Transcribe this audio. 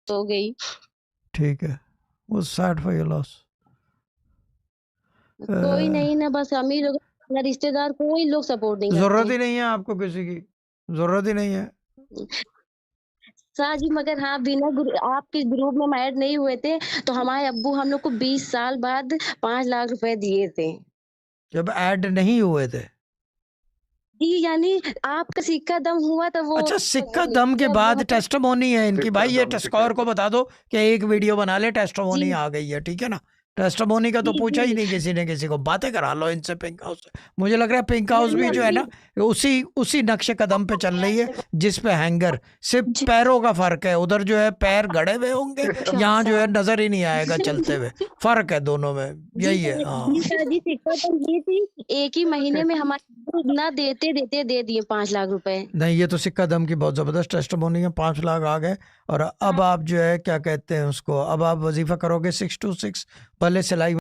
Death हो गई। ठीक है, वो सैड फॉर योर लॉस। कोई नहीं ना, बस अमीर लोग, ना रिश्तेदार, कोई लोग सपोर्ट नहीं जरूरत करते। ही नहीं है आपको किसी की, जरूरत ही नहीं है। शाह जी, मगर हाँ, बिना आपके ग्रुप में हम ऐड नहीं हुए थे तो हमारे अब्बू हम लोग को 20 साल बाद 5 लाख रुपए दिए थे। जब ऐड नहीं हुए थे। जी, यानी आपका सिक्का दम हुआ तो वो अच्छा, सिक्का दम के बाद टेस्टिमोनी है इनकी। भाई ये स्कोर को बता दो कि एक वीडियो बना ले, टेस्टिमोनी जी, आ गई है, ठीक है ना। टेस्टिमोनी का तो जी, पूछा ही जी। नहीं किसी ने किसी को, बातें करा लो इनसे पिंक हाउस से। मुझे लग रहा है पिंक हाउस यानी भी जो है अभी ना, उसी उसी नक्शे कदम पे चल रही है जिस पे हैंगर, सिर्फ जी, पैरों का फर्क है। उधर जो है पैर गड़े हुए होंगे, यहाँ जो है नजर ही नहीं आएगा चलते हुए। फर्क है दोनों में, जी, यही है। हाँ, जी सर जी, सिक्का दम दी थी। एक ही महीने में हमारे अब्बू ना देते देते दे दिए 5 लाख रुपए। नहीं ये तो सिक्का दम की बहुत जबरदस्त टेस्टिमोनी है। 5 लाख आ गए, और अब आप जो है क्या कहते हैं उसको, अब आप वजीफा करोगे 6 to 6, भले सिलाई